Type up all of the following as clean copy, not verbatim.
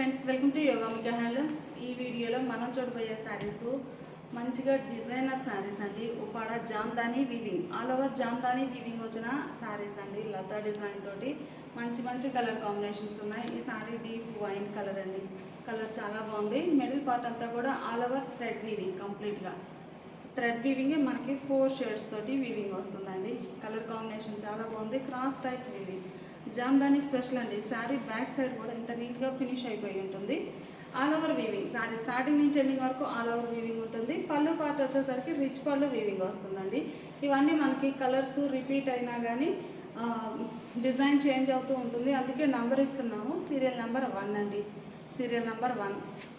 Friends, welcome to Yogamika handlooms. ఈ వీడియోలో మనం చూడబోయే శారీస్ మంచిగా డిజైనర్ శారీస్ అండి. Uppada Jamdani weaving, all over Jamdani weaving వచ్చిన శారీస్ అండి. లతా డిజైన్ తోటి మంచి మంచి కలర్ కాంబినేషన్స్ ఉన్నాయి. ఈ శారీ డీప్ వైన్ కలర్ అండి. కలర్ చాలా బాగుంది. మిడిల్ పార్ట్ అంతా కూడా ఆల్ ఓవర్ థ్రెడ్ వీవింగ్, కంప్లీట్గా థ్రెడ్ వీవింగే మనకి 4 షేడ్స్ తోటి వీవింగ్ వస్తుందండి. కలర్ కాంబినేషన్ చాలా బాగుంది. Cross type weaving, Jamdani special అండి. శారీ బ్యాక్ సైడ్ కూడా ఇంత నీట్గా ఫినిష్ అయిపోయి ఉంటుంది. All over weaving, sari starting నుంచి ఎండింగ్ వరకు ఆల్ ఓవర్ వీవింగ్ ఉంటుంది. పళ్ళు పార్ట్ వచ్చేసరికి రిచ్ పళ్ళు వీవింగ్ వస్తుందండి. ఇవన్నీ మనకి కలర్స్ రిపీట్ అయినా కానీ డిజైన్ చేంజ్ అవుతూ ఉంటుంది. అందుకే నంబర్ ఇస్తున్నాము. సీరియల్ నెంబర్ 1 అండి. Serial number 1.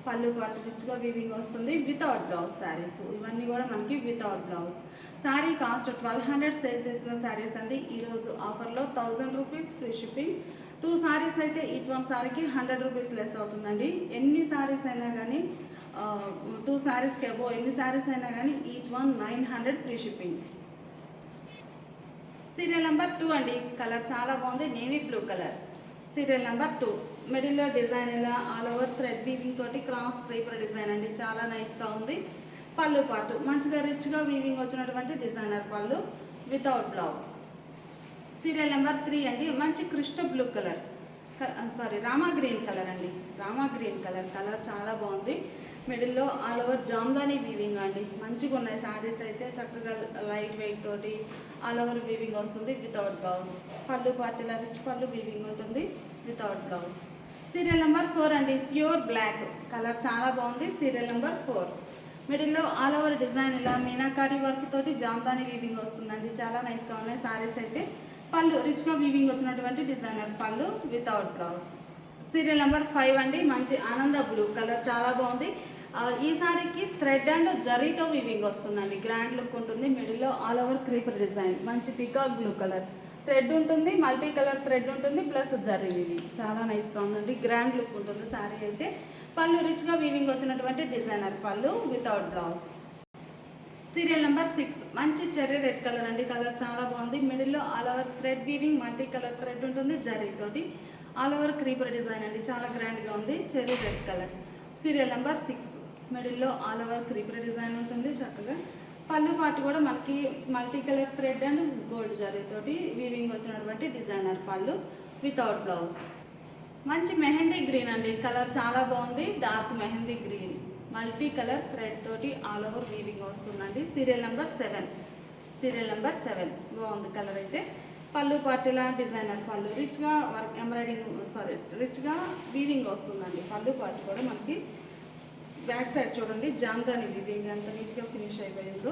పళ్ళు పార్ట్ రిచ్గా వీవింగ్ వస్తుంది వితౌట్ బ్లౌజ్ శారీస్. ఇవన్నీ కూడా మనకి without blouse. Sari cost 1200 sale చేసిన శారీస్ అండి. ఈరోజు ఆఫర్లో 1000 రూపీస్ ఫ్రీ షిప్పింగ్. 2 శారీస్ అయితే ఈచ్ వన్ శారీకి 100 రూపీస్ లెస్ అవుతుందండి. ఎన్ని శారీస్ అయినా కానీ 2 శారీస్కి అబో ఎన్ని శారీస్ అయినా కానీ each one 900 free shipping. Serial number 2 అండి. కలర్ చాలా బాగుంది, navy blue colour. Serial number 2. మిడిల్లో డిజైన్ ఇలా ఆల్ ఓవర్ థ్రెడ్ వీవింగ్ తోటి క్రాస్ క్రీపర్ డిజైన్ అండి. చాలా నైస్గా ఉంది. పళ్ళు పాటు మంచిగా రిచ్గా వీవింగ్ వచ్చినటువంటి డిజైనర్ పళ్ళు వితౌట్ బ్లౌజ్. సీరియల్ నెంబర్ 3 అండి. మంచి Krishna blue colour, Rama green colour అండి. Rama green colour. కలర్ చాలా బాగుంది. మిడిల్లో ఆల్ ఓవర్ జామ్దాని వీవింగ్ అండి. మంచిగా ఉన్నాయి శారీస్ అయితే. చక్కగా లైట్ వెయిట్ తోటి ఆల్ ఓవర్ వీవింగ్ వస్తుంది వితౌట్ బ్లౌజ్. పళ్ళు పార్టీలా రిచ్ పళ్ళు వీవింగ్ ఉంటుంది వితౌట్ బ్లౌజ్. సీరియల్ నెంబర్ 4 అండి. ప్యూర్ బ్లాక్ కలర్ చాలా బాగుంది. Serial number 4. మిడిల్లో ఆల్ ఓవర్ డిజైన్ ఇలా మీనాకారి వర్క్ తోటి జామ్దాని వీవింగ్ వస్తుందండి. చాలా నైస్గా ఉన్నాయి శారీస్ అయితే. పళ్ళు రిచ్గా వీవింగ్ వచ్చినటువంటి డిజైనర్ పళ్ళు వితౌట్ బ్లౌజ్. సీరియల్ నెంబర్ 5 అండి. మంచి ఆనంద బ్లూ కలర్ చాలా బాగుంది. ఈ సారీకి థ్రెడ్ అండ్ జరీతో వీవింగ్ వస్తుందండి. గ్రాండ్ లుక్ ఉంటుంది. మిడిల్లో ఆల్ ఓవర్ క్రీపర్ డిజైన్. మంచి పికాక్ బ్లూ కలర్ థ్రెడ్ ఉంటుంది, మల్టీ కలర్ థ్రెడ్ ఉంటుంది, ప్లస్ జరీ వీవింగ్. చాలా నైస్గా ఉందండి. గ్రాండ్ లుక్ ఉంటుంది శారీ అయితే. పళ్ళు రిచ్గా వీవింగ్ వచ్చినటువంటి డిజైనర్ పళ్ళు వితౌట్ బ్లౌజ్. Serial number 6. మంచి చెర్రీ రెడ్ కలర్ అండి. కలర్ చాలా బాగుంది. మిడిల్లో all over thread weaving, multi colour thread ఉంటుంది, జరీ తోటి ఆల్ ఓవర్ క్రీపర్ డిజైన్ అండి. చాలా గ్రాండ్గా ఉంది. Cherry red colour. Serial number 6. మిడిల్లో ఆల్ ఓవర్ క్రీపర్ డిజైన్ ఉంటుంది చక్కగా. పళ్ళు పాటు కూడా మనకి multi colour thread and gold zari తోటి వీవింగ్ వచ్చినటువంటి డిజైనర్ పళ్ళు వితౌట్ బ్లౌజ్. మంచి మెహందీ గ్రీన్ అండి. కలర్ చాలా బాగుంది. Dark mehndi green, multi colour thread తోటి ఆల్ ఓవర్ వీవింగ్ వస్తుందండి. Serial number 7. Serial number 7. బాగుంది కలర్ అయితే. పళ్ళు పార్టీలా డిజైనర్ పళ్ళు రిచ్గా వర్క్ ఎంబ్రాయిడింగ్ రిచ్గా వీవింగ్ వస్తుందండి. పళ్ళు పార్టీ కూడా మనకి బ్యాక్ సైడ్ చూడండి జామ్దాని వీవింగ్ ఎంత నీట్గా ఫినిష్ అయిపోయిందో.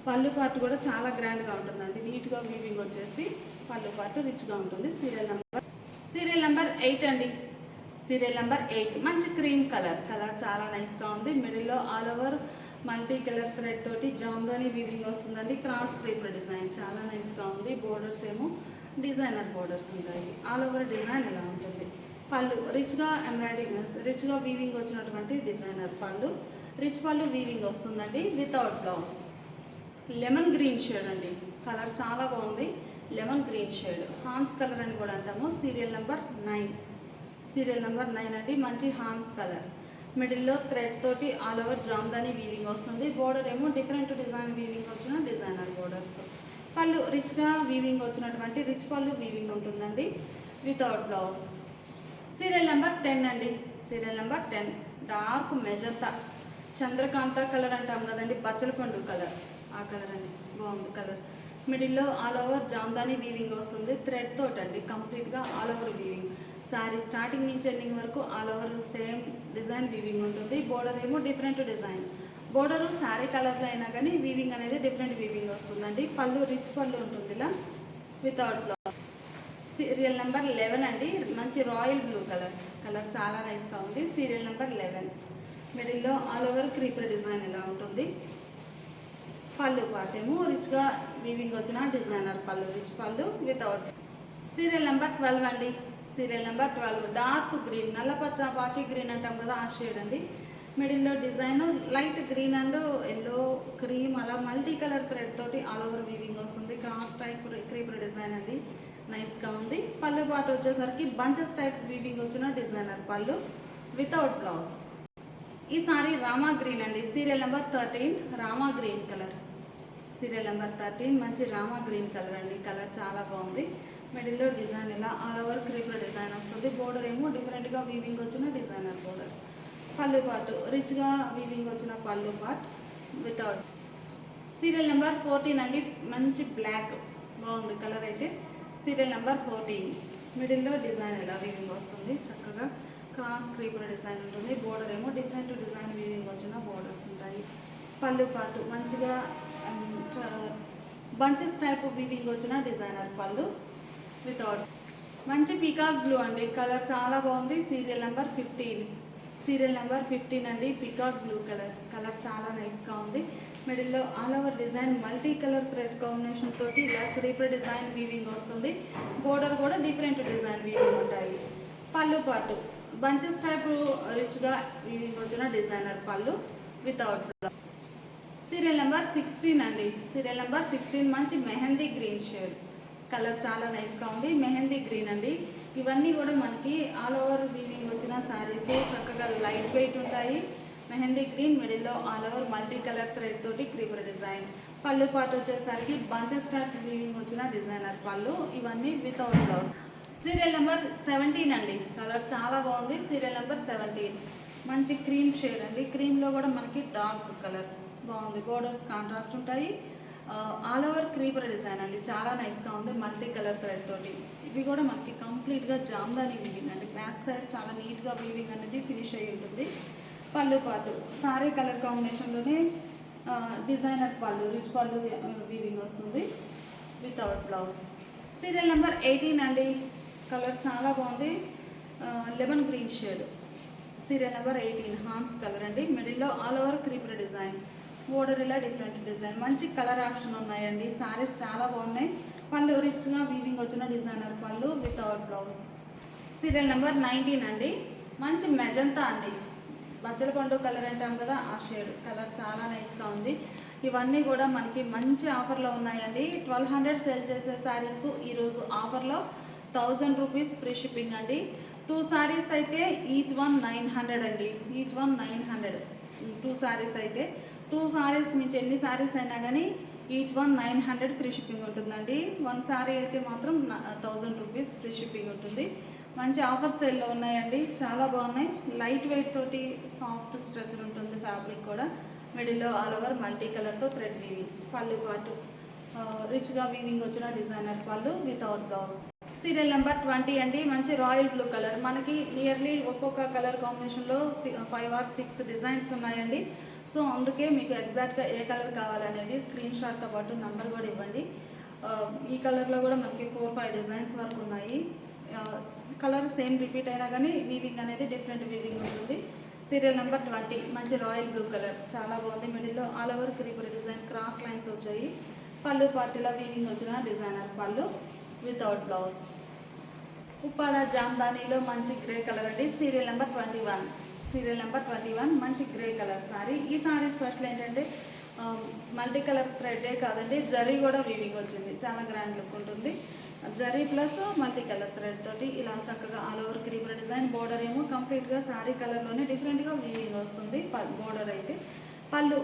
పళ్ళు పార్ట్ కూడా చాలా గ్రాండ్గా ఉంటుందండి. నీట్గా వీవింగ్ వచ్చేసి పళ్ళు పార్ట్ రిచ్గా ఉంటుంది. సీరియల్ నెంబర్ 8 అండి. Serial number 8. మంచి క్రీమ్ కలర్. కలర్ చాలా నైస్గా ఉంది. మిడిల్లో all over multi colour thread తోటి జామ్దాని వీవింగ్ వస్తుందండి. క్రాస్ క్రీపర్ డిజైన్ చాలా నైస్గా ఉంది. బోర్డర్స్ ఏమో డిజైనర్ బోర్డర్స్ ఉంటాయి. ఆల్ ఓవర్ డిజైన్ ఇలా ఉంటుంది. పళ్ళు రిచ్గా ఎంబ్రాయిడింగ్, రిచ్గా వీవింగ్ వచ్చినటువంటి డిజైనర్ పళ్ళు, రిచ్ పళ్ళు వీవింగ్ వస్తుందండి without blouse. Lemon green shade అండి. కలర్ చాలా బాగుంది. లెమన్ గ్రీన్ షేడ్, హాన్స్ కలర్ అని కూడా అంటాము. Serial number 9. సీరియల్ నెంబర్ 9 అండి. మంచి హాన్స్ కలర్. మిడిల్లో థ్రెడ్ తోటి ఆల్ ఓవర్ జామ్దాని వీవింగ్ వస్తుంది. బోర్డర్ ఏమో డిఫరెంట్ డిజైన్ వీవింగ్ వచ్చిన డిజైనర్ బోర్డర్స్. పళ్ళు రిచ్గా వీవింగ్ వచ్చినటువంటి రిచ్ పళ్ళు వీవింగ్ ఉంటుందండి వితౌట్ బ్లౌజ్. సీరియల్ నెంబర్ 10 అండి. Serial number 10. Dark magenta Chandrakanta colour అంటాం కదండి, బచ్చల పండు కలర్. ఆ కలర్ అండి. బాగుంది కలర్. మిడిల్లో ఆల్ ఓవర్ జామ్దాని వీవింగ్ వస్తుంది థ్రెడ్ తోటి అండి. కంప్లీట్గా all over weaving. Sari starting నుంచి ఎండింగ్ వరకు all over same design weaving ఉంటుంది. బోర్డర్ ఏమో డిఫరెంట్ డిజైన్. బోర్డరు శారీ కలర్లో అయినా కానీ వీవింగ్ అనేది డిఫరెంట్ వీవింగ్ వస్తుందండి. పళ్ళు రిచ్ పళ్ళు ఉంటుంది ఇలా వితౌట్ బ్లౌజ్. సీరియల్ నెంబర్ 11 అండి. మంచి రాయల్ బ్లూ కలర్. కలర్ చాలా నైస్గా ఉంది. Serial number 11. మిడిల్లో ఆల్ ఓవర్ క్రీపర్ డిజైన్ ఇలా ఉంటుంది. పళ్ళు పార్ట్ ఏమో రిచ్గా వీవింగ్ వచ్చిన డిజైనర్ పళ్ళు, రిచ్ పళ్ళు వితౌట్. సీరియల్ నెంబర్ 12 అండి. Serial number 12. డార్క్ గ్రీన్, నల్లపచ్చ పాచి గ్రీన్ అంటాం కదా, ఆ షేడ్ అండి. మిడిల్లో design light green and yellow cream అలా మల్టీ కలర్ థ్రెడ్ తోటి ఆల్ ఓవర్ వీవింగ్ వస్తుంది. క్రాస్ టైప్ క్రీపర్ డిజైన్ అండి. నైస్గా ఉంది. పళ్ళు పార్ట్ వచ్చేసరికి బంచెస్ టైప్ వీవింగ్ వచ్చిన డిజైనర్ పళ్ళు వితౌట్ బ్లౌజ్. ఈ సారీ రామా గ్రీన్ అండి, serial number 13 Rama green colour. Serial number 13 మంచి రామా గ్రీన్ కలర్ అండి. కలర్ చాలా బాగుంది. మిడిల్లో డిజైన్ ఇలా ఆల్ ఓవర్ క్రీపర్ డిజైన్ వస్తుంది. బోర్డర్ ఏమో డిఫరెంట్గా వీవింగ్ వచ్చిన డిజైనర్ బోర్డర్. పళ్ళు పార్ట్ రిచ్గా వీవింగ్ వచ్చిన పళ్ళు పార్ట్ వితౌట్. సీరియల్ నెంబర్ 14 అండి, మంచి బ్లాక్ బాగుంది కలర్ అయితే. సీరియల్ నెంబర్ 14 మిడిల్లో డిజైన్ ఇలా వీవింగ్ వస్తుంది. చక్కగా క్రాస్ క్రీపర్ డిజైన్ ఉంటుంది. బోర్డర్ ఏమో డిఫరెంట్ డిజైన్ వీవింగ్ వచ్చిన బోర్డర్స్ ఉంటాయి. పళ్ళు పాటు మంచిగా బంచెస్ టైప్ వీవింగ్ వచ్చిన డిజైనర్ పళ్ళు వితౌట్. మంచి పీకాక్ బ్లూ అండి, కలర్ చాలా బాగుంది. Serial number 15. సీరియల్ నెంబర్ 15 అండి, పీకాక్ బ్లూ కలర్. కలర్ చాలా నైస్గా ఉంది. మిడిల్లో all over design multi colour thread combination తోటి ఇలా క్రీపర్ డిజైన్ వీవింగ్ వస్తుంది. బోర్డర్ కూడా డిఫరెంట్ డిజైన్ వీవింగ్ ఉంటాయి. పళ్ళు పాటు బంచెస్ టైప్ రిచ్గా వీవింగ్ వచ్చిన డిజైనర్ పళ్ళు వితౌట్. సీరియల్ నెంబర్ 16 అండి, సీరియల్ నెంబర్ 16 మంచి మెహందీ గ్రీన్ షేడ్. కలర్ చాలా నైస్గా ఉంది. మెహందీ గ్రీన్ అండి. ఇవన్నీ కూడా మనకి ఆల్ ఓవర్ వీవింగ్ వచ్చిన శారీస్ చక్కగా లైట్ వెయిట్ ఉంటాయి. మెహందీ గ్రీన్ మిడిల్లో all over multi colour thread తోటి క్రీపర్ డిజైన్. పళ్ళు పాటు వచ్చేసరికి బంచెస్ టైప్ వీవింగ్ వచ్చిన డిజైనర్ పళ్ళు. ఇవన్నీ వితౌట్ బ్లౌజ్. సీరియల్ నెంబర్ 17 అండి, కలర్ చాలా బాగుంది. సీరియల్ నెంబర్ 17 మంచి క్రీమ్ షేడ్ అండి. క్రీమ్లో కూడా మనకి డార్క్ కలర్ బాగుంది. బోర్డర్స్ కాంట్రాస్ట్ ఉంటాయి. ఆల్ ఓవర్ క్రీపర్ డిజైన్ అండి, చాలా నైస్గా ఉంది. మల్టీ కలర్ థ్రెడ్ తోటి. ఇవి కూడా మనకి కంప్లీట్గా జామ్దాని వీవింగ్ అండి. బ్యాక్ సైడ్ చాలా నీట్గా వీవింగ్ అనేది ఫినిష్ అయ్యి ఉంటుంది. పళ్ళు పాటు సారీ కలర్ కాంబినేషన్లోనే డిజైనర్ పళ్ళు రిచ్ పళ్ళు వీవింగ్ వస్తుంది వితౌట్ బ్లౌజ్. సీరియల్ నెంబర్ 18 అండి, కలర్ చాలా బాగుంది. Lemon green shade. Serial number 18 హాన్స్ కలర్ అండి. మిడిల్లో all over creeper design. Border ఇలా డిఫరెంట్ డిజైన్. మంచి కలర్ ఆప్షన్ ఉన్నాయండి. సారీస్ చాలా బాగున్నాయి. పళ్ళు రిచ్గా వీవింగ్ వచ్చిన డిజైనర్ పళ్ళు వితౌట్ బ్లౌజ్. సీరియల్ నెంబర్ 19 అండి, మంచి మెజంతా అండి. బచ్చల పండు కలర్ అంటాం కదా, ఆ షేడ్. కలర్ చాలా నైస్గా ఉంది. ఇవన్నీ కూడా మనకి మంచి ఆఫర్లో ఉన్నాయండి. 1200 సేల్ చేసే శారీస్ ఈరోజు ఆఫర్లో 1000 రూపీస్ ఫ్రీ షిప్పింగ్ అండి. 2 సారీస్ అయితే ఈచ్ వన్ 900 అండి. Each one 900. 2 సారీస్ అయితే 2 సారీస్ నుంచి ఎన్ని సారీస్ అయినా కానీ ఈచ్ వన్ 900 ఫ్రీ షిప్పింగ్ ఉంటుందండి. 1 సారీ అయితే మాత్రం 1000 రూపీస్ ఫ్రీ షిప్పింగ్ ఉంటుంది. మంచి ఆఫర్ సేల్లో ఉన్నాయండి, చాలా బాగున్నాయి. లైట్ వెయిట్ తోటి సాఫ్ట్ స్ట్రెచర్ ఉంటుంది ఫ్యాబ్రిక్ కూడా. మిడిల్లో ఆల్ ఓవర్ మల్టీ కలర్తో థ్రెడ్ వీవింగ్. పళ్ళు పాటు రిచ్గా వీవింగ్ వచ్చిన డిజైనర్ పళ్ళు వితౌట్ బ్లౌజ్. సీరియల్ నెంబర్ 20 అండి, మంచి రాయల్ బ్లూ కలర్. మనకి నియర్లీ ఒక్కొక్క కలర్ కాంబినేషన్లో 5 or 6 డిజైన్స్ ఉన్నాయండి. సో అందుకే మీకు ఎగ్జాక్ట్గా ఏ కలర్ కావాలనేది స్క్రీన్ షాట్తో పాటు నంబర్ కూడా ఇవ్వండి. ఈ కలర్లో కూడా మనకి 4-5 డిజైన్స్ వరకు ఉన్నాయి. కలర్ సేమ్ రిపీట్ అయినా కానీ వీవింగ్ అనేది డిఫరెంట్ వీవింగ్ ఉంటుంది. సీరియల్ నెంబర్ 20 మంచి రాయల్ బ్లూ కలర్, చాలా బాగుంది. మిడిల్లో all over creeper design, cross lines వచ్చాయి. పళ్ళు పార్టీలో వీవింగ్ వచ్చిన డిజైనర్ పళ్ళు వితౌట్ బ్లౌజ్. ఉప్పాడ జామ్దానీలో మంచి గ్రే కలర్ అండి. Serial number 21. సీరియల్ నెంబర్ 21 మంచి గ్రే కలర్ సారీ. ఈ సారీ స్పెషల్ ఏంటంటే మల్టీ కలర్ థ్రెడ్డే కాదండి, జరీ కూడా వీవింగ్ వచ్చింది. చాలా గ్రాండ్ లుక్ ఉంటుంది. Zari plus multi colour thread తోటి ఇలా చక్కగా all over creeper design. Border ఏమో కంప్లీట్గా సారీ కలర్లోనే డిఫరెంట్గా వీవింగ్ వస్తుంది. బోర్డర్ అయితే పళ్ళు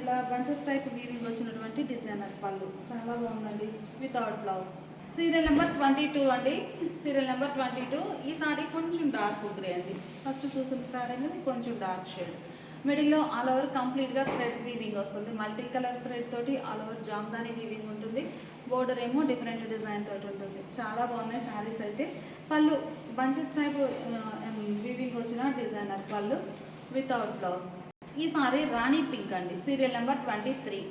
ఇలా బంచెస్ టైప్ వీవింగ్ వచ్చినటువంటి డిజైనర్ పళ్ళు, చాలా బాగుందండి వితౌట్ బ్లౌజ్. సీరియల్ నెంబర్ 22 అండి. Serial number 22. ఈ సారీ కొంచెం డార్క్ గ్రే అండి. ఫస్ట్ చూసిన సారీ అనేది కొంచెం డార్క్ షేడ్. మిడిల్లో ఆల్ ఓవర్ కంప్లీట్గా థ్రెడ్ వీవింగ్ వస్తుంది. మల్టీ కలర్ థ్రెడ్ తోటి ఆల్ ఓవర్ జామ్దాని వీవింగ్ ఉంటుంది. బోర్డర్ ఏమో డిఫరెంట్ డిజైన్ తోటి ఉంటుంది. చాలా బాగున్నాయి శారీస్ అయితే. పళ్ళు బంచెస్ టైప్ వీవింగ్ వచ్చిన డిజైనర్ పళ్ళు వితౌట్ బ్లౌజ్. ఈ సారీ రాణి పింక్ అండి. Serial number 23.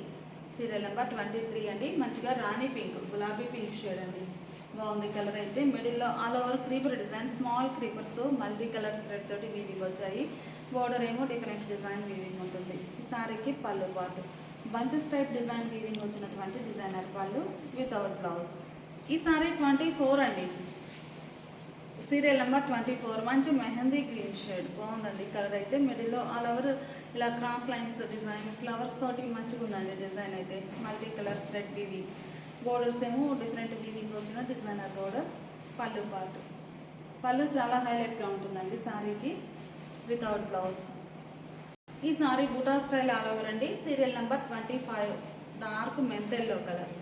సీరియల్ నెంబర్ 23 అండి. మంచిగా రాణి పింక్, గులాబీ పింక్ షేడ్ అండి. బాగుంది కలర్ అయితే. మిడిల్లో all over creeper design, small creepers multi colour thread తోటి వీవింగ్ వచ్చాయి. బోర్డర్ ఏమో డిఫరెంట్ డిజైన్ వీవింగ్ ఉంటుంది. ఈ సారీకి పళ్ళు పాటు బంచెస్ టైప్ డిజైన్ వీవింగ్ వచ్చినటువంటి డిజైనర్ పళ్ళు వితౌట్ బ్లౌజ్. ఈ సారీ 24 అండి. సీరియల్ నెంబర్ 24 మంచి మెహందీ గ్రీన్ షేడ్, బాగుందండి కలర్ అయితే. మిడిల్లో ఆల్ ఓవర్ ఇలా క్రాస్ లైన్స్ డిజైన్, ఫ్లవర్స్ తోటి మంచిగా ఉందండి డిజైన్ అయితే. Multi colour thread weaving. Borders ఏమో డిఫరెంట్ వీవింగ్ వచ్చిన డిజైనర్ బోర్డర్. పళ్ళు పాటు పళ్ళు చాలా హైలైట్గా ఉంటుందండి శారీకి. Without blouse. ఈ సారీ బూటా స్టైల్ ఆల్ ఓవర్ అండి. సీరియల్ నెంబర్ 25 డార్క్ మెంతెల్లో కలర్,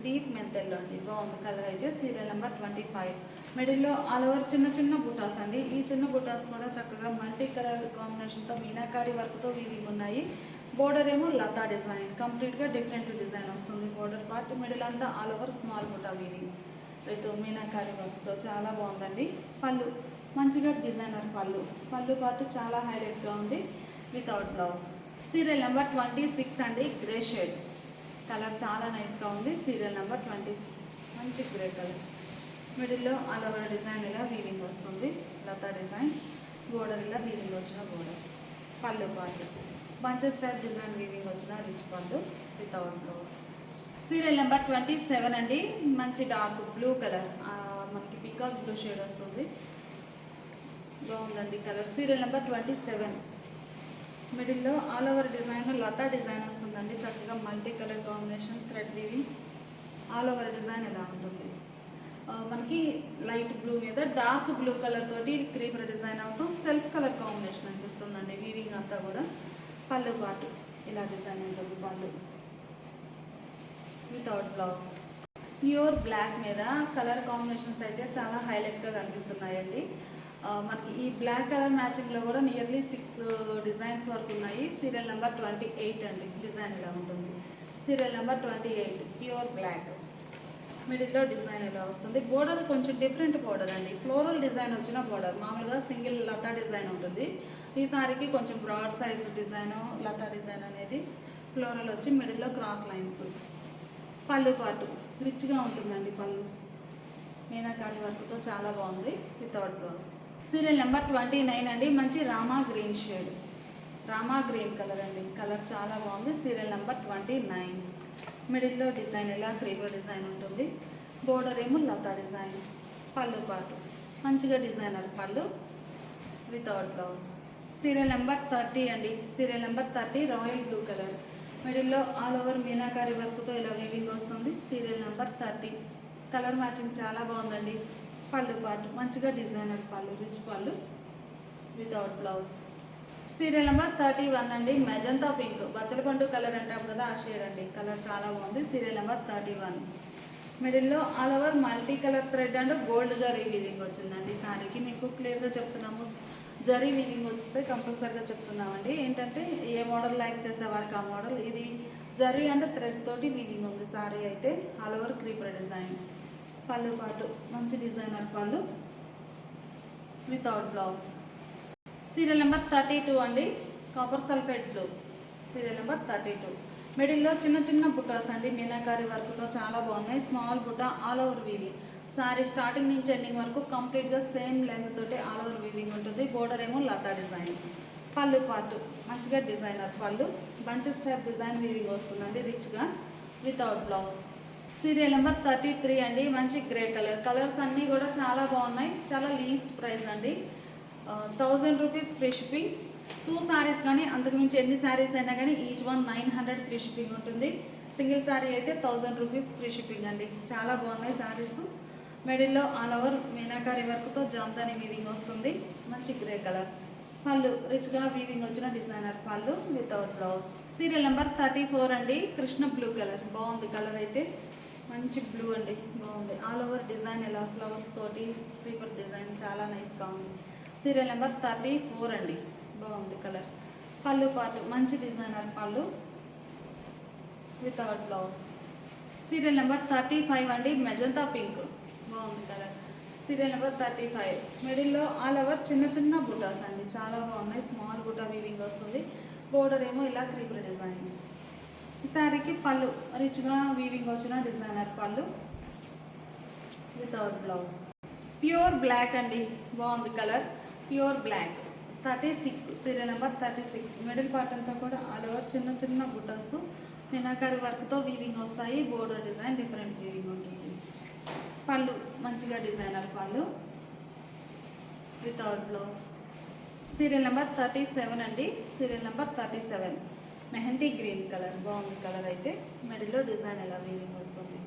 డీప్ మెంతెల్లో అండి. బాగుంది కలర్ అయితే. సీరియల్ నెంబర్ 25 మిడిల్లో ఆల్ ఓవర్ చిన్న చిన్న బూటాస్ అండి. ఈ చిన్న బూటాస్ కూడా చక్కగా మల్టీ కలర్ కాంబినేషన్తో మీనాకారి వర్క్తో వీవింగ్ ఉన్నాయి. బోర్డర్ ఏమో లతా డిజైన్, కంప్లీట్గా డిఫరెంట్ డిజైన్ వస్తుంది. బోర్డర్ పార్ట్ మిడిల్ అంతా ఆల్ ఓవర్ స్మాల్ బూటా వీవింగ్ విత్ మీనాకారి వర్క్తో చాలా బాగుందండి. పళ్ళు మంచిగా డిజైనర్ పళ్ళు, పళ్ళు పార్ట్ చాలా హైలైట్గా ఉంది వితౌట్ బ్లౌజ్. సీరియల్ నెంబర్ 26 అండి. గ్రే షేడ్ కలర్ చాలా నైస్గా ఉంది. సీరియల్ నెంబర్ 26 మంచి గ్రే కలర్. మిడిల్లో ఆల్ ఓవర్ డిజైన్ ఇలా వీవింగ్ వస్తుంది, లతా డిజైన్. బోర్డర్ ఇలా వీవింగ్ వచ్చిన బోర్డర్. పళ్ళు part bunches type design weaving వచ్చిన రిచ్ పళ్ళు వితౌట్ బ్లౌజ్. సీరియల్ నెంబర్ 27 అండి. మంచి డార్క్ బ్లూ కలర్, మనకి పికాక్ బ్లూ షేడ్ వస్తుంది. బాగుందండి కలర్. సీరియల్ నెంబర్ 27 మిడిల్లో ఆల్ ఓవర్ డిజైన్ లతా డిజైన్ వస్తుందండి. చక్కగా multi colour combination thread weaving. All over design ఎలా ఉంటుంది, మనకి లైట్ బ్లూ మీద డార్క్ బ్లూ కలర్ తోటి క్రీపర్ డిజైన్ అవటం సెల్ఫ్ కలర్ కాంబినేషన్ అనిపిస్తుందండి. వీవింగ్ అంతా కూడా. పళ్ళు పాటు ఇలా డిజైన్ ఉంటుంది. పళ్ళు వితౌట్ బ్లౌజ్. ప్యూర్ బ్లాక్ మీద కలర్ కాంబినేషన్స్ అయితే చాలా హైలైట్గా కనిపిస్తున్నాయండి. మనకి ఈ బ్లాక్ కలర్ మ్యాచింగ్లో కూడా నియర్లీ 6 డిజైన్స్ వరకు ఉన్నాయి. సీరియల్ నెంబర్ 28 అండి. డిజైన్ ఇలా ఉంటుంది. Serial number 28 pure black. మిడిల్లో డిజైన్ ఇలా వస్తుంది. బోర్డర్ కొంచెం డిఫరెంట్ బోర్డర్ అండి. ఫ్లోరల్ డిజైన్ వచ్చిన బోర్డర్, మామూలుగా సింగిల్ లతా డిజైన్ ఉంటుంది. ఈ సారీకి కొంచెం బ్రాడ్ సైజ్ డిజైన్ లతా డిజైన్ అనేది ఫ్లోరల్ వచ్చి మిడిల్లో క్రాస్ లైన్స్. పళ్ళు పాటు రిచ్గా ఉంటుందండి. పళ్ళు మీనాకారి వర్క్తో చాలా బాగుంది వితౌట్ బ్లౌజ్. సీరియల్ నెంబర్ 29 అండి. మంచి Rama green shade, Rama green colour అండి. కలర్ చాలా బాగుంది. సీరియల్ నెంబర్ 29 మిడిల్లో డిజైన్ ఇలా క్రీపర్ డిజైన్ ఉంటుంది. బోర్డర్ ఏమో లతా డిజైన్. పళ్ళు పాటు మంచిగా డిజైనర్ పళ్ళు వితౌట్ బ్లౌజ్. సీరియల్ నెంబర్ 30 అండి. Serial number 30 royal blue colour. మిడిల్లో ఆల్ ఓవర్ మీనాకారి వర్క్తో ఇలా వీవింగ్ వస్తుంది. సీరియల్ నెంబర్ 30 కలర్ మ్యాచింగ్ చాలా బాగుందండి. పళ్ళు పాటు మంచిగా డిజైనర్ పళ్ళు, రిచ్ పళ్ళు వితౌట్ బ్లౌజ్. సీరియల్ నెంబర్ 31 అండి. మెజంతా పింక్, బచ్చల పండు కలర్ అంటాం కదా ఆ షేడ్ అండి. కలర్ చాలా బాగుంది. సీరియల్ నెంబర్ 31 మిడిల్లో all over multi colour thread and gold zari weaving వచ్చిందండి. సారీకి మీకు క్లియర్గా చెప్తున్నాము, జరీ వీవింగ్ వస్తే కంపల్సరీగా చెప్తున్నామండి. ఏంటంటే ఏ మోడల్ లైక్ చేసే వారికి ఆ మోడల్. ఇది జరీ అండ్ థ్రెడ్ తోటి వీవింగ్ ఉంది. సారీ అయితే ఆల్ ఓవర్ క్రీపర్ డిజైన్. పళ్ళు పాటు మంచి డిజైనర్ పళ్ళు వితౌట్ బ్లౌజ్. సీరియల్ నెంబర్ 32 అండి. Copper sulphate blue. Serial number 32 మిడిల్లో చిన్న చిన్న బుట్టాస్ అండి. మీనాకారి వర్క్తో చాలా బాగున్నాయి. స్మాల్ బుట్ట all over weaving. Sorry starting నుంచి ఎండింగ్ వరకు కంప్లీట్గా సేమ్ లెంత్ తోటి ఆల్ ఓవర్ వీవింగ్ ఉంటుంది. బోర్డర్ ఏమో లతా డిజైన్. పళ్ళు పాటు మంచిగా డిజైనర్ పళ్ళు. బంచెస్ టైప్ డిజైన్ వీవింగ్ వస్తుందండి రిచ్గా వితౌట్ బ్లౌజ్. సీరియల్ నెంబర్ 33 అండి. మంచి గ్రే కలర్. కలర్స్ అన్నీ కూడా చాలా బాగున్నాయి. చాలా లీస్ట్ ప్రైస్ అండి. 1000 రూపీస్ ఫ్రీ షిప్పింగ్. 2 సారీస్ కానీ అంతకుమించి ఎన్ని సారీస్ అయినా కానీ ఈచ్ వన్ 900 ఫ్రీ షిప్పింగ్ ఉంటుంది. సింగిల్ సారీ అయితే 1000 రూపీస్ ఫ్రీ షిప్పింగ్ అండి. చాలా బాగున్నాయి సారీస్. మిడిల్లో ఆల్ ఓవర్ మీనాకారి వర్క్తో జామ్దాని వీవింగ్ వస్తుంది. మంచి గ్రే కలర్. పళ్ళు రిచ్గా వీవింగ్ వచ్చిన డిజైనర్ పళ్ళు వితౌట్ బ్లౌజ్. సీరియల్ నెంబర్ 34 అండి. Krishna blue colour. బాగుంది కలర్ అయితే. మంచి బ్లూ అండి, బాగుంది. ఆల్ ఓవర్ డిజైన్ ఇలా ఫ్లవర్స్ తోటి క్రీపర్ డిజైన్ చాలా నైస్గా ఉంది. సీరియల్ నెంబర్ 34 అండి. బాగుంది కలర్. పళ్ళు పాటు మంచి డిజైనర్ పళ్ళు వితౌట్ బ్లౌజ్. సీరియల్ నెంబర్ 35 అండి. Magenta pink. బాగుంది కలర్. సీరియల్ నెంబర్ 35 మిడిల్లో ఆల్ ఓవర్ చిన్న చిన్న బుటాస్ అండి. చాలా బాగున్నాయి. స్మాల్ బుటా వీవింగ్ వస్తుంది. బోర్డర్ ఏమో ఇలా క్రీపర్ డిజైన్. ఈ శారీకి పళ్ళు రిచ్గా వీవింగ్ వచ్చిన డిజైనర్ పళ్ళు వితౌట్ బ్లౌజ్. ప్యూర్ బ్లాక్ అండి. బాగుంది colour. Pure black. 36 serial number 36 middle part అంతా కూడా ఆల్ ఓవర్ చిన్న చిన్న బుటాస్ మీనాకారి వర్క్తో వీవింగ్ వస్తాయి. బోర్డర్ డిజైన్ డిఫరెంట్ వీవింగ్ ఉంటుంది. పళ్ళు మంచిగా డిజైనర్ పళ్ళు వితౌట్ బ్లౌజ్. సీరియల్ నెంబర్ 37 అండి. Serial number 37 mehndi green colour. బాగుంది కలర్ అయితే. మిడిల్లో డిజైన్ ఎలా వీవింగ్ వస్తుంది.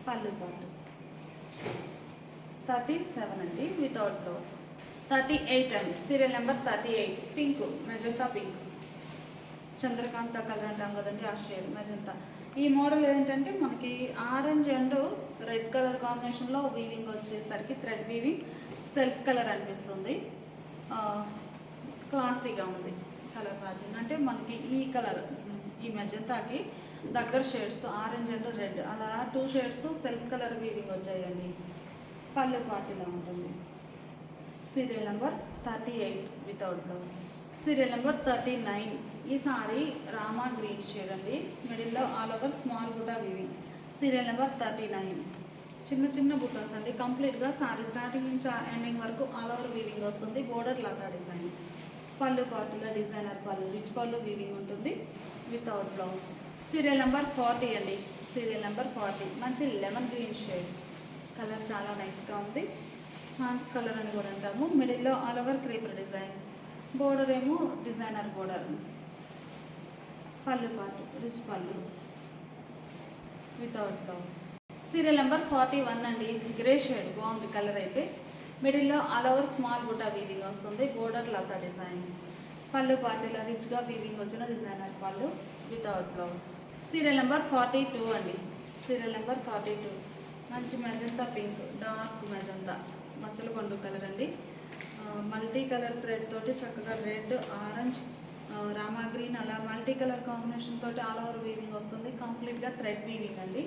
పళ్ళు పాటు 37 అండి వితౌట్ బ్లౌజ్. 38 అండి, serial number 38. Pink, magenta pink, Chandrakanta colour అంటాం కదండి, ఆ షేడ్ మెజంతా. ఈ మోడల్ ఏంటంటే మనకి ఆరెంజ్ అండ్ రెడ్ కలర్ కాంబినేషన్లో వీవింగ్ వచ్చేసరికి థ్రెడ్ వీవింగ్ సెల్ఫ్ కలర్ అనిపిస్తుంది. క్లాసీగా ఉంది కలర్ మ్యాచింగ్. అంటే మనకి ఈ కలర్, ఈ మెజంతాకి దగ్గర షేడ్స్ ఆరెంజ్ అండ్ రెడ్, అలా 2 షేడ్స్ సెల్ఫ్ కలర్ వీవింగ్ వచ్చాయండి. పళ్ళు పార్టీలో ఉంటుంది. Serial number 38 without blouse. Serial number 39. ఈ సారీ రామా గ్రీన్ షేడ్ అండి, మిడిల్లో all over small buta weaving. Serial number 39. చిన్న చిన్న బుటాస్ అండి, కంప్లీట్గా సారీ స్టార్టింగ్ నుంచి ఎండింగ్ వరకు ఆల్ ఓవర్ వీవింగ్ వస్తుంది. బోర్డర్ లతా డిజైన్. పళ్ళు పార్టీలో డిజైనర్ పళ్ళు, రిచ్ పళ్ళు వీవింగ్ ఉంటుంది వితౌట్ బ్లౌజ్. సీరియల్ నెంబర్ 40 అండి, సీరియల్ నెంబర్ 40. మంచి లెమన్ గ్రీన్ షేడ్, కలర్ చాలా నైస్గా ఉంది. హాన్స్ కలర్ అని కూడా అంటాము. మిడిల్లో all over creeper design, border ఏమో డిజైనర్ బోర్డర్. పళ్ళు పాటు రిచ్ పళ్ళు వితౌట్ బ్లౌజ్. సీరియల్ నెంబర్ 41 అండి, గ్రే షేడ్ బాగుంది కలర్ అయితే. మిడిల్లో all over small buta weaving వస్తుంది. బోర్డర్ లతా డిజైన్. పళ్ళు పార్టీలో రిచ్గా వీవింగ్ వచ్చిన డిజైనర్ పళ్ళు వితౌట్ బ్లౌజ్. సీరియల్ నెంబర్ 42 అండి, సీరియల్ నెంబర్ 42. మంచి మెజంతా పింక్, డార్క్ మెజంతా, మచ్చల పండు కలర్ అండి. మల్టీ కలర్ థ్రెడ్ తోటి చక్కగా రెడ్, ఆరెంజ్, రామా గ్రీన్ అలా మల్టీ కలర్ కాంబినేషన్ తోటి ఆల్ ఓవర్ వీవింగ్ వస్తుంది. కంప్లీట్గా థ్రెడ్ వీవింగ్ అండి.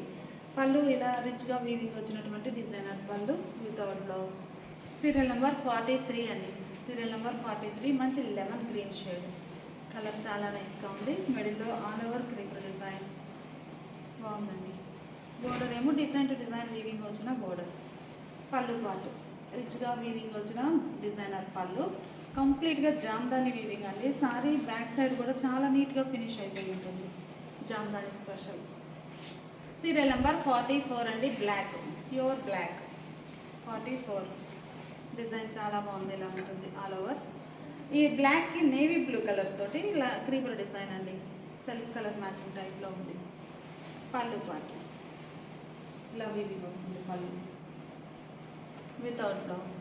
పళ్ళు ఇలా రిచ్గా వీవింగ్ వచ్చినటువంటి డిజైనర్ పళ్ళు వితౌట్ బ్లౌజ్. సీరియల్ నెంబర్ 43 అండి, సీరియల్ నెంబర్ 43. మంచి లెమన్ గ్రీన్ షేడ్, కలర్ చాలా నైస్గా ఉంది. మిడిల్లో ఆల్ ఓవర్ క్రీపర్ డిజైన్ బాగుందండి. బోర్డర్ ఏమో డిఫరెంట్ డిజైన్ వీవింగ్ వచ్చిన బోర్డర్. పళ్ళు పాటు రిచ్గా వీవింగ్ వచ్చిన డిజైనర్ పళ్ళు. కంప్లీట్గా జామ్దాని వీవింగ్ అండి. సారీ బ్యాక్ సైడ్ కూడా చాలా నీట్గా ఫినిష్ అయిపోయి ఉంటుంది, జామ్దాని స్పెషల్. సీరియల్ నెంబర్ 44 అండి, బ్లాక్, ప్యూర్ బ్లాక్. 44 డిజైన్ చాలా బాగుంది, ఇలా ఉంటుంది ఆల్ ఓవర్. ఈ బ్లాక్కి నేవీ బ్లూ కలర్ తోటి ఇలా క్రీపర్ డిజైన్ అండి, సెల్ఫ్ కలర్ మ్యాచింగ్ టైప్లో ఉంది. పళ్ళు పాటు ఇలా వీవింగ్ వస్తుంది పళ్ళు వితౌట్ బ్లౌజ్.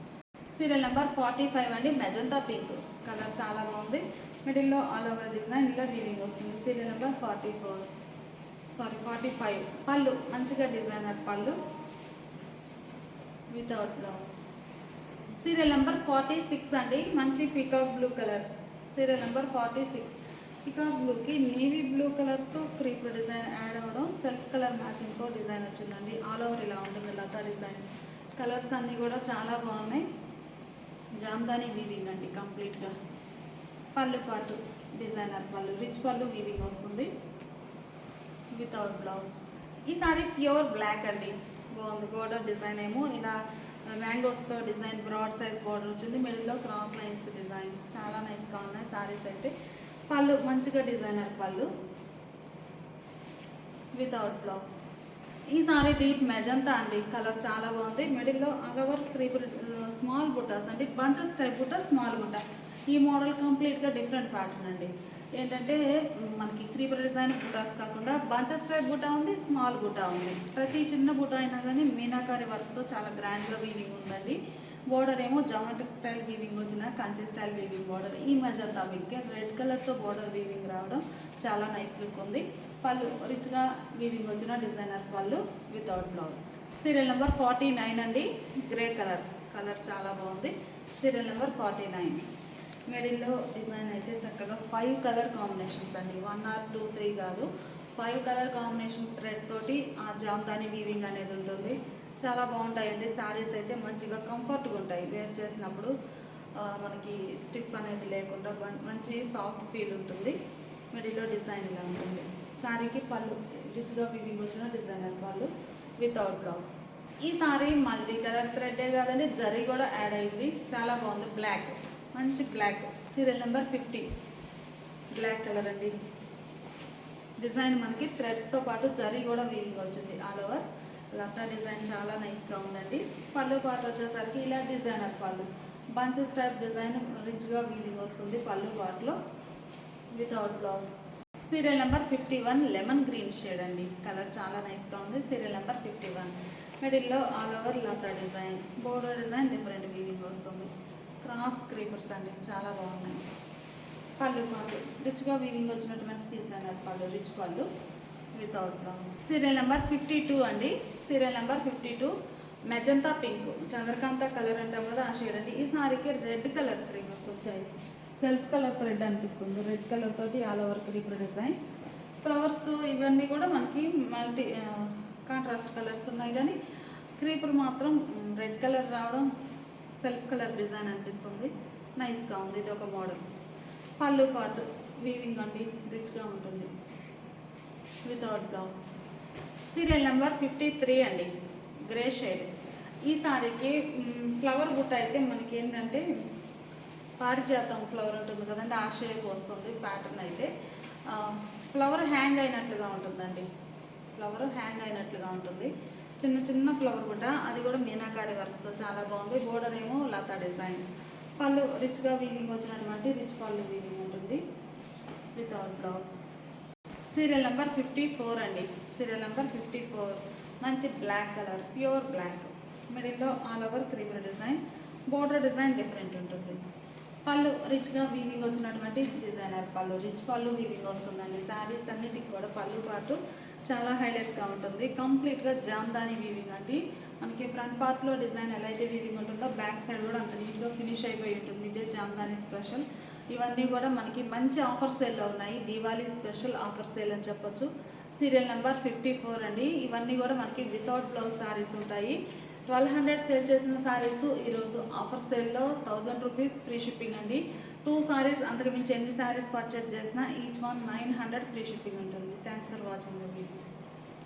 సీరియల్ నెంబర్ 45 అండి, మెజంతా పింక్, కలర్ చాలా బాగుంది. మిడిల్లో ఆల్ ఓవర్ డిజైన్ ఇలా వీవింగ్ వస్తుంది. Serial number 45. పళ్ళు మంచిగా డిజైనర్ పళ్ళు వితౌట్ బ్లౌజ్. సీరియల్ నెంబర్ 46 అండి, మంచి peacock blue colour. Serial number 46. Peacock బ్లూకి నేవీ బ్లూ కలర్తో క్రీపర్ డిజైన్ యాడ్ అవ్వడం, సెల్ఫ్ కలర్ మ్యాచింగ్తో డిజైన్ వచ్చిందండి. ఆల్ ఓవర్ ఇలా ఉంటుంది లతా డిజైన్. కలర్స్ అన్నీ కూడా చాలా బాగున్నాయి. జామ్దాని వీవింగ్ అండి కంప్లీట్గా. పళ్ళు పాటు డిజైనర్ పళ్ళు, రిచ్ పళ్ళు వీవింగ్ వస్తుంది వితౌట్ బ్లౌజ్. ఈ సారీ ప్యూర్ బ్లాక్ అండి, బాగుంది. బోర్డర్ డిజైన్ ఏమో ఇలా మ్యాంగోస్తో డిజైన్, బ్రాడ్ సైజ్ బోర్డర్ వచ్చింది. మిడిల్లో క్రాస్ లైన్స్ డిజైన్, చాలా నైస్గా ఉన్నాయి సారీస్ అయితే. పళ్ళు మంచిగా డిజైనర్ పళ్ళు వితౌట్ బ్లౌజ్. ఈ సారీ డీప్ మెజంతా అండి, కలర్ చాలా బాగుంది. మిడిల్లో all over creeper small butas అండి, bunches type buta, small buta. ఈ మోడల్ కంప్లీట్గా డిఫరెంట్ ప్యాటర్న్ అండి. ఏంటంటే మనకి క్రీపర్ డిజైన్ బుటాస్ కాకుండా బంచెస్ టైప్ బుటా ఉంది, స్మాల్ బుటా ఉంది. ప్రతి చిన్న బుటా అయినా కానీ మీనాకారి వర్క్తో చాలా గ్రాండ్గా వీవింగ్ ఉందండి. బోర్డర్ ఏమో జామెట్రిక్ స్టైల్ వీవింగ్ వచ్చిన కంచి స్టైల్ వీవింగ్ బోర్డర్. ఈ మెజంతా పింక్ రెడ్ కలర్తో బోర్డర్ వీవింగ్ రావడం చాలా నైస్ లుక్ ఉంది. పళ్ళు రిచ్గా వీవింగ్ వచ్చిన డిజైనర్ పళ్ళు వితౌట్ బ్లౌజ్. సీరియల్ నెంబర్ 49 అండి, గ్రే కలర్, కలర్ చాలా బాగుంది. Serial number 49. మిడిల్లో డిజైన్ అయితే చక్కగా 5 కలర్ కాంబినేషన్స్ అండి, 1 or 2, 3 కాదు, 5 కలర్ కాంబినేషన్ థ్రెడ్ తోటి ఆ జామ్దాని వీవింగ్ అనేది ఉంటుంది. చాలా బాగుంటాయండి శారీస్ అయితే, మంచిగా కంఫర్ట్గా ఉంటాయి వేర్ చేసినప్పుడు. మనకి స్టిఫ్ అనేది లేకుండా మంచి సాఫ్ట్ ఫీల్ ఉంటుంది. మిడిల్లో డిజైన్ ఇలా ఉంటుంది. శారీకి పళ్ళు రిచ్గా వీవింగ్ వచ్చిన డిజైనర్ పళ్ళు వితౌట్ బ్లౌజ్. ఈ సారీ మల్టీ కలర్ థ్రెడ్డే కాదండి, జరీ కూడా యాడ్ అయింది, చాలా బాగుంది. బ్లాక్, మంచి black. Serial number 50. Black colour అండి. డిజైన్ మనకి థ్రెడ్స్తో పాటు జరీ కూడా వీవింగ్ వచ్చింది ఆల్ ఓవర్. లతా డిజైన్ చాలా నైస్గా ఉందండి. పళ్ళు పాటు వచ్చేసరికి ఇలా డిజైనర్ పళ్ళు, బంచెస్ టైప్ డిజైన్ రిచ్గా వీవింగ్ వస్తుంది పళ్ళు పాటులో without blouse. Serial number 51 lemon green shade అండి, కలర్ చాలా నైస్గా ఉంది. Serial number 51. మిడిల్లో ఆల్ ఓవర్ లతా design, border design different weaving వస్తుంది. క్రాస్ క్రీపర్స్ అండి, చాలా బాగున్నాయి. పళ్ళు పాటు రిచ్గా వీవింగ్ వచ్చినటువంటి డిజైనర్ పళ్ళు, రిచ్ పళ్ళు వితౌట్ బ్లౌజ్. సీరియల్ నెంబర్ 52 అండి. Serial number 52 magenta pink, Chandrakanta colour అంటాం కదా ఆ షేడ్ అండి. ఈ సారీకి రెడ్ కలర్ క్రీపర్స్ వచ్చాయి. సెల్ఫ్ కలర్ థ్రెడ్ అనిపిస్తుంది. రెడ్ కలర్ తోటి all over creeper design. Flowers ఇవన్నీ కూడా మనకి మల్టీ కాంట్రాస్ట్ కలర్స్ ఉన్నాయి, కానీ క్రీపర్ మాత్రం రెడ్ కలర్ రావడం సెల్ఫ్ కలర్ డిజైన్ అనిపిస్తుంది. నైస్గా ఉంది. ఇది ఒక మోడల్. పళ్ళు పాటు వీవింగ్ అండి, రిచ్గా ఉంటుంది వితౌట్ బ్లౌజ్. సీరియల్ నెంబర్ 53 అండి, గ్రే షేడ్. ఈ సారీకి ఫ్లవర్ బుట్ట అయితే మనకి ఏంటంటే పారిజాతం ఫ్లవర్ ఉంటుంది కదండి, ఆ షేప్ వస్తుంది. ప్యాటర్న్ అయితే ఫ్లవర్ హ్యాంగ్ అయినట్లుగా ఉంటుందండి, ఫ్లవర్ హ్యాంగ్ అయినట్లుగా ఉంటుంది. చిన్న చిన్న ఫ్లవర్ బుట్ట, అది కూడా మీనాకారి వర్క్తో చాలా బాగుంది. బోర్డర్ ఏమో లతా డిజైన్. పళ్ళు రిచ్గా వీవింగ్ వచ్చినటువంటి రిచ్ పళ్ళు వీవింగ్ ఉంటుంది వితౌట్ బ్లౌజ్. సీరియల్ నెంబర్ 54 అండి. సీరియల్ నెంబర్ 54 మంచి బ్లాక్ కలర్, ప్యూర్ బ్లాక్. మిడిల్లో all over creeper design. Border design different ఉంటుంది. పళ్ళు రిచ్గా వీవింగ్ వచ్చినటువంటి డిజైనర్ పళ్ళు, రిచ్ పళ్ళు వీవింగ్ వస్తుందండి. శారీస్ అన్నిటికి కూడా పళ్ళు పాటు చాలా హైలైట్గా ఉంటుంది. కంప్లీట్గా జామ్దాని వీవింగ్ అండి. మనకి ఫ్రంట్ పార్ట్లో డిజైన్ ఎలా అయితే వీవింగ్ ఉంటుందో బ్యాక్ సైడ్ కూడా అంత నీట్గా ఫినిష్ అయిపోయి ఉంటుంది. ఇదే జామ్దాని స్పెషల్. ఇవన్నీ కూడా మనకి మంచి ఆఫర్ సేల్లో ఉన్నాయి. దీవాళీ స్పెషల్ ఆఫర్ సేల్ అని చెప్పొచ్చు. సీరియల్ నెంబర్ 54 అండి. ఇవన్నీ కూడా మనకి వితౌట్ బ్లౌజ్ శారీస్ ఉంటాయి. 1200 సేల్ చేసిన శారీస్ ఈరోజు ఆఫర్ సేల్లో 1000 రూపీస్ ఫ్రీ షిప్పింగ్ అండి. 2 శారీస్ అంతకు మించి ఎన్ని శారీస్ పర్చేజ్ చేసినా ఈచ్ వన్ 900 ఫ్రీ షిప్పింగ్ ఉంటుంది. Thanks for watching the video.